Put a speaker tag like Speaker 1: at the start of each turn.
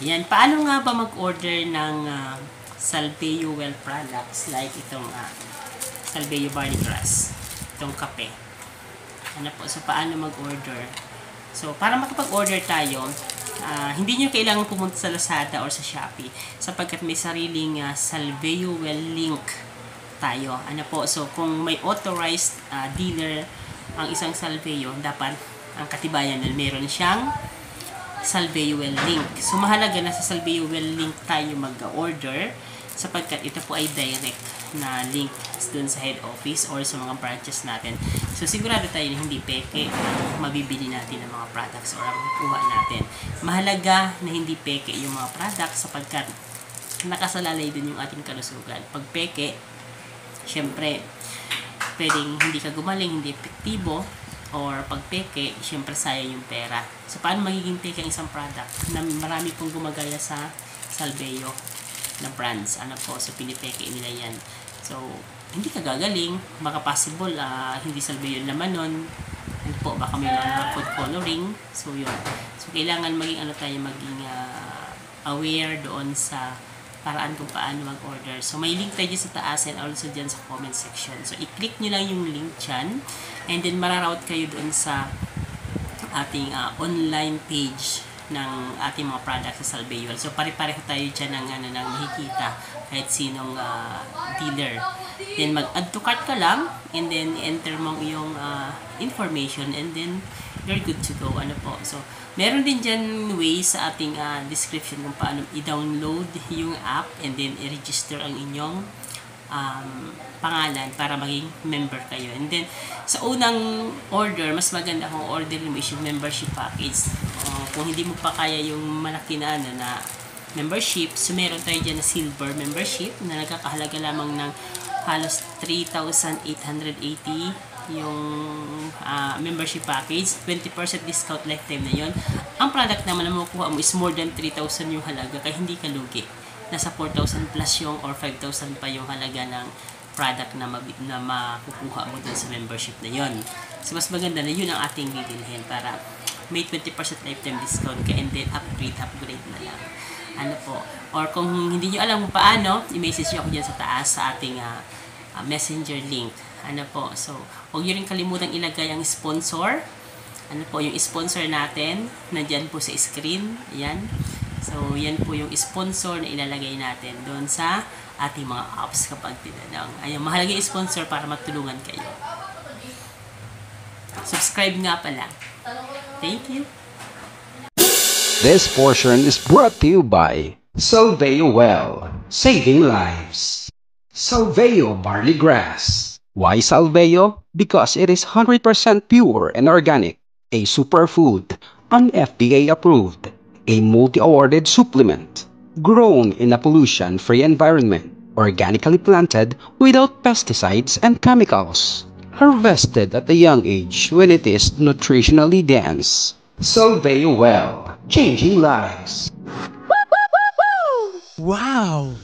Speaker 1: Yan, paano nga ba mag-order ng Salveyo Well products like itong Salveyo Barley Grass, itong kape. Ano po, so paano mag-order? So, para makapag-order tayo, hindi nyo kailangan pumunta sa Lazada or sa Shopee sapagkat may sariling Salveyo Well link tayo. Ano po, so kung may authorized dealer ang isang Salveyo, dapat ang katibayan na meron siyang Salveyo Well link. So, mahalaga na sa Salveyo Well link tayo mag-order sapagkat ito po ay direct na link dun sa head office or sa mga branches natin. So, sigurado tayo na hindi peke ang mabibili natin ng mga products or ang kuha natin. Mahalaga na hindi peke yung mga products sapagkat nakasalalay dun yung ating kalusugan. Pag peke, syempre, pwedeng hindi ka gumaling, hindi epektibo, or pag peke, syempre sayang yung pera. So, paano magiging peke ang isang product na marami pong gumagaya sa Salveyo na brands? Ano po, so pinipeke nila yan. So, hindi ka gagaling, baka possible, hindi Salveyo naman nun. Ano po, baka may mga food coloring. So, yun. So, kailangan maging maging aware doon sa paraan kung paano mag-order. So, may link tayo sa taas and also dyan sa comment section. So, i-click nyo lang yung link dyan and then mararoute kayo doon sa ating online page ng ating mga products sa Salveyo. So, pare-pareho tayo dyan ng makikita kahit sinong dealer. Then, mag-add to cart ka lang and then enter mo yung information and then you're good to go. Ano po. So, meron din dyan ways sa ating description kung paano i-download yung app and then i-register ang inyong pangalan para maging member kayo. And then, sa unang order, mas maganda kung order mo is yung membership package. Kung hindi mo pa kaya yung malaki na membership, so meron tayo dyan na silver membership na nagkakahalaga lamang ng halos 3,880 yung membership package, 20% discount lifetime na yon. Ang product naman na makukuha mo is more than 3,000 yung halaga, kaya hindi ka lugi. Nasa 4,000 plus yung or 5,000 pa yung halaga ng product na makukuha mo dun sa membership na yon. So, mas maganda na yun ang ating bibilhin para may 20% lifetime discount ka and then upgrade na lang. Ano po. Or kung hindi nyo alam kung paano, i-message nyo ako dyan sa taas sa ating messenger link. Ano po. So, huwag nyo rin kalimutang ilagay ang sponsor. Ano po, yung sponsor natin, nandyan po sa screen. Ayan. So, yan po yung sponsor na ilalagay natin doon sa ating mga apps kapag tinanong. Ayan, mahalaga yung sponsor para matulungan kayo. Subscribe nga pala. Thank you.
Speaker 2: This portion is brought to you by Salveyo Well, saving lives. Salveyo Barley Grass. Why Salveyo? Because it is 100% pure and organic, a superfood, an FDA approved, a multi-awarded supplement, grown in a pollution-free environment, organically planted without pesticides and chemicals, harvested at a young age when it is nutritionally dense. Salveyo Well, changing lives.
Speaker 3: Wow!